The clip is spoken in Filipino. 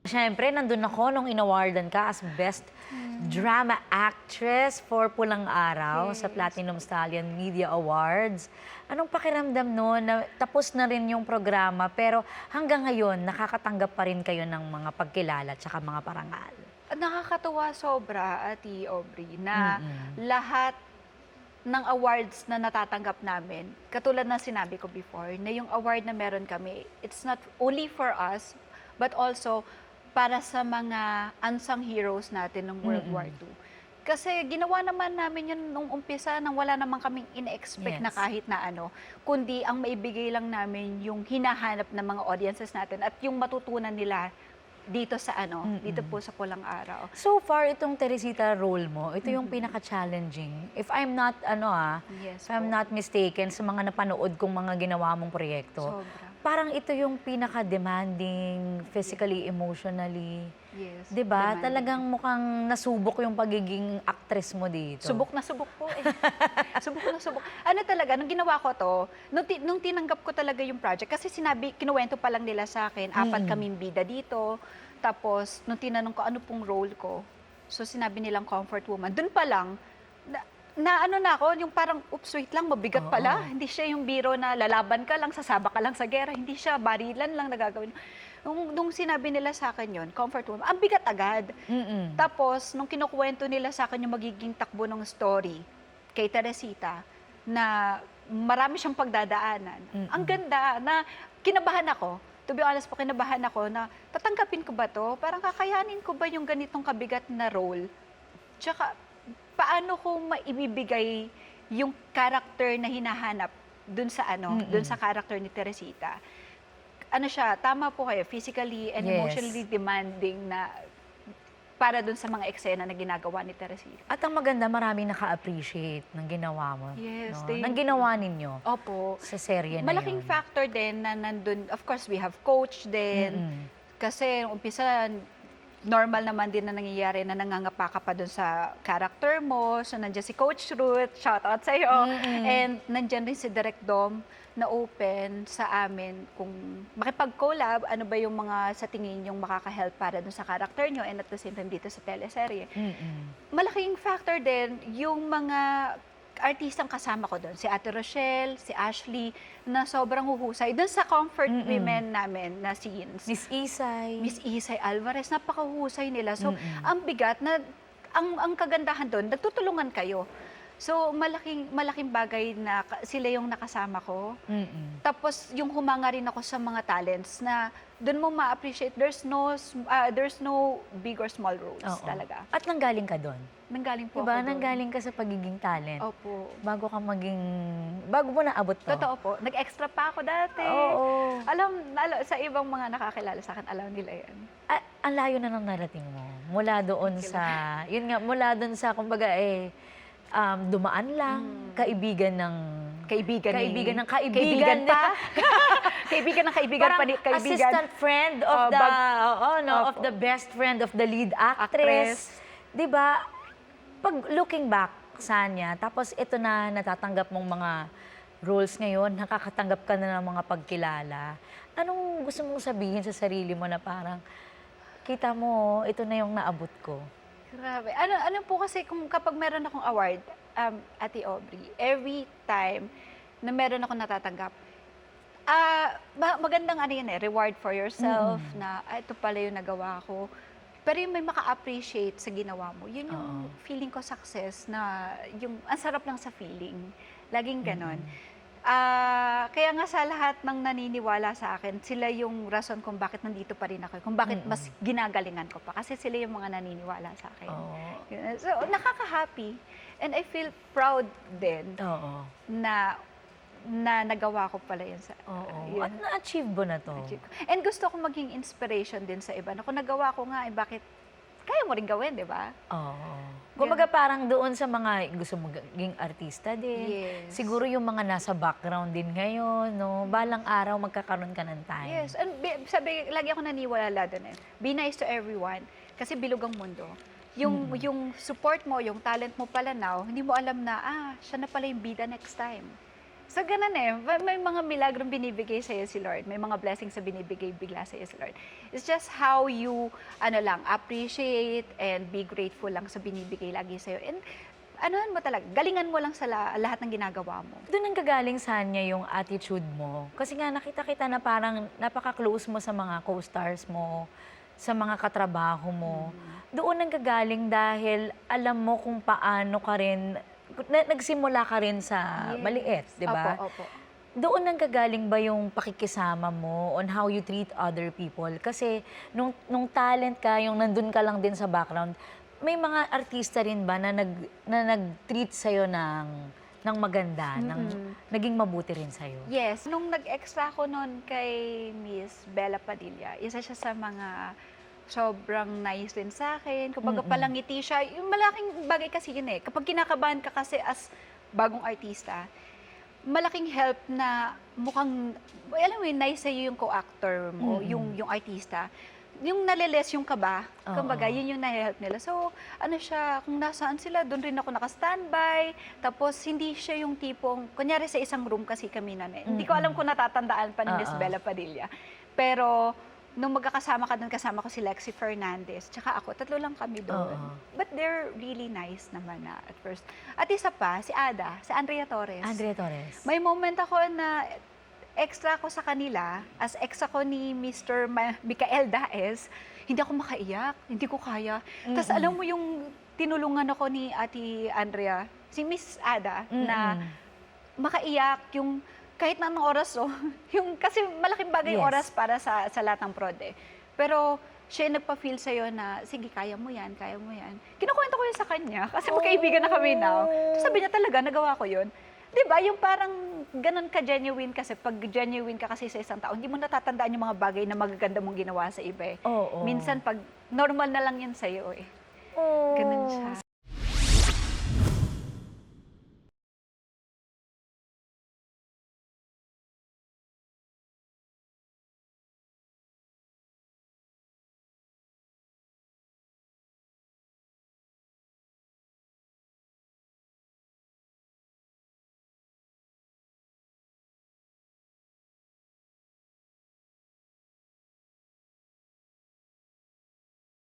Siyempre, nandun ako nung inawardan ka as Best Drama Actress for Pulang Araw sa Yes. Platinum Stallion Media Awards. Anong pakiramdam noon na tapos na rin yung programa pero hanggang ngayon nakakatanggap pa rin kayo ng mga pagkilala at saka mga parangal? Nakakatuwa sobra, Ate Aubrey, na Mm-mm. lahat ng awards na natatanggap namin, katulad ng sinabi ko before, na yung award na meron kami, it's not only for us, but also para sa mga unsung heroes natin ng World War II. Kasi ginawa naman namin yun nung umpisa nang wala naman kaming ine-expect na Yes. kahit na ano, kundi ang maibigay lang namin yung hinahanap ng mga audiences natin at yung matutunan nila dito sa dito po sa Pulang Araw. So far, itong Teresita role mo, ito yung pinaka-challenging. If I'm not, Yes if I'm po. not mistaken, sa mga napanood kong mga ginawa mong proyekto, Sobra. parang ito yung pinaka-demanding, physically, emotionally. Yes. 'Di ba? demanding. Talagang mukhang nasubok yung pagiging actress mo dito. Subok na subok po eh. Subok na subok. Ano talaga, nung ginawa ko to, nung tinanggap ko talaga yung project, kasi kinuwento pa lang nila sa akin, 4 kaming bida dito, tapos nung tinanong ko ano pong role ko, so sinabi nilang comfort woman, dun pa lang, na ano na ako, yung parang, oops, wait lang, mabigat pala. Hindi siya yung biro na lalaban ka lang, sasaba ka lang sa gera. Hindi siya barilan lang nagagawin. Nung sinabi nila sa akin yun, comfort woman, ang bigat agad. Tapos, nung kinukwento nila sa akin yung magiging takbo ng story kay Teresita, na marami siyang pagdadaanan. Ang ganda na kinabahan ako. To be honest po, kinabahan ako na tatanggapin ko ba to? Parang kakayanin ko ba yung ganitong kabigat na role? Tsaka, paano ko maibibigay yung character na hinahanap dun sa dun sa character ni Teresita? Ano siya, tama po kayo, physically and Yes. emotionally demanding na para dun sa mga eksena na ginagawa ni Teresita. At ang maganda, maraming naka-appreciate ng ginawa mo. Yes, no? thank Ng ginawa ninyo Opo. sa serye na Malaking yun. factor din na nandun, of course, we have coach din. Kasi umpisa, normal naman din na nangyayari na nangangapa ka pa dun sa character mo. So, nandiyan si Coach Ruth, shout out sa'yo. And nandiyan rin si Direk Dom na open sa amin kung makipag-collab, ano ba yung mga sa tingin yung makaka-help para dun sa character nyo and at the same time dito sa teleserye. Malaking factor din yung mga artistang kasama ko doon, si Ate Rochelle, si Ashley, na sobrang huhusay. Doon sa comfort women namin na scenes. Miss Isay. Miss Isay Alvarez, napakahusay nila. So, ang bigat na, ang kagandahan doon, nagtutulungan kayo. So, malaking bagay na sila yung nakasama ko. Tapos, yung humanga rin ako sa mga talents na doon mo ma-appreciate, there's no big or small roles Oo. talaga. At nanggaling ka doon. Nanggaling po Diba? ako doon. Nanggaling ka sa pagiging talent. Opo. Bago mo naabot to. Totoo po. Nag-extra pa ako dati. Oo. Sa ibang mga nakakilala sa akin, alam nila yan. Ang layo na ng narating mo. Mula doon sa, mula doon sa, kumbaga dumaan lang, kaibigan ng Kaibigan ng kaibigan. Kaibigan pa. Kaibigan ng kaibigan pa. Parang Kaibigan. assistant friend of of the best friend of the lead actress. 'Di ba? Pag looking back sa niya, tapos ito na natatanggap mong mga roles ngayon, nakakatanggap ka na ng mga pagkilala. Anong gusto mong sabihin sa sarili mo na parang, kita mo, ito na yung naabot ko? Grabe. Ano po kasi kapag meron akong award, Ate Aubrey, every time na meron akong natatanggap, magandang reward for yourself na ito pala yung nagawa ko. Pero yung may maka-appreciate sa ginawa mo, yun yung feeling ko success na yung ang sarap lang sa feeling. Laging ganon. Kaya nga sa lahat ng naniniwala sa akin, sila yung rason kung bakit nandito pa rin ako, kung bakit mas ginagalingan ko pa. Kasi sila yung mga naniniwala sa akin. So, nakaka-happy. And I feel proud din na nagawa ko pala yun. Yun. At na-achieve mo na to. And gusto ko maging inspiration din sa iba. Na kung nagawa ko nga, bakit kaya mo rin gawin, di ba? Kumbaga parang doon sa mga gusto maging artista din. Yes. Siguro yung mga nasa background din ngayon, no? Balang araw magkakaroon ka ng time. Yes. And lagi ako naniwala doon eh. Be nice to everyone. Kasi bilog ang mundo. Yung support mo, yung talent mo pala now, hindi mo alam na, siya na pala yung bida next time. So, ganun eh. May mga milagrong binibigay sa'yo si Lord. May mga blessings na binibigay bigla sa'yo si Lord. It's just how you, appreciate and be grateful lang sa binibigay lagi sa'yo. And, mo talaga, galingan mo lang sa lahat ng ginagawa mo. Doon ang gagaling sa niya yung attitude mo. Kasi nga nakita kita na parang napaka-close mo sa mga co-stars mo, sa mga katrabaho mo. Doon ang gagaling dahil alam mo kung paano ka rin, nagsimula ka rin sa Yes. maliit, di ba? Opo. Doon ang gagaling ba yung pakikisama mo on how you treat other people? Kasi nung talent ka, yung nandun ka lang din sa background, may mga artista rin ba na nag-treat sa'yo ng maganda, naging mabuti rin sa'yo? Yes. Nung nag-extra ako noon kay Miss Bella Padilla, isa siya sa mga sobrang nice din sa akin. Kapag palangiti siya, yung malaking bagay kasi yun eh. Kapag kinakabahan ka kasi as bagong artista, malaking help na mukhang, alam mo yun, nice sa'yo yung co-actor mo, yung artista. Yung naliles yung kaba, kumbaga, yun yung na-help nila. So, kung nasaan sila, doon rin ako naka-standby. Tapos, hindi siya yung tipong, kunyari sa isang room kasi kami na, hindi ko alam kung natatandaan pa ni Miss Bella Padilla. Pero, nung magkakasama ka doon, kasama ko si Lexie Fernandez, tsaka ako, tatlo lang kami doon. But they're really nice naman na at first. At isa pa, si Andrea Torres. Andrea Torres. May moment ako na extra ako sa kanila, as ex ako ni Mr. Micael Daes, hindi ako makaiyak, hindi ko kaya. Tapos alam mo yung tinulungan ako ni Ate Andrea, si Miss Ada, na makaiyak yung kahit na anong oras, kasi malaking bagay yung oras para sa lahat ng prod eh. Pero siya yung nagpa-feel sa'yo na, sige, kaya mo yan, kaya mo yan. Kinukwento ko yun sa kanya, kasi magkaibigan na kami now. So, sabi niya talaga, nagawa ko yun. Diba, yung parang ganun ka-genuine kasi, pag genuine ka kasi sa isang tao, hindi mo natatandaan yung mga bagay na magaganda mong ginawa sa iba eh. Minsan, pag normal na lang yan sa'yo eh. Ganun siya.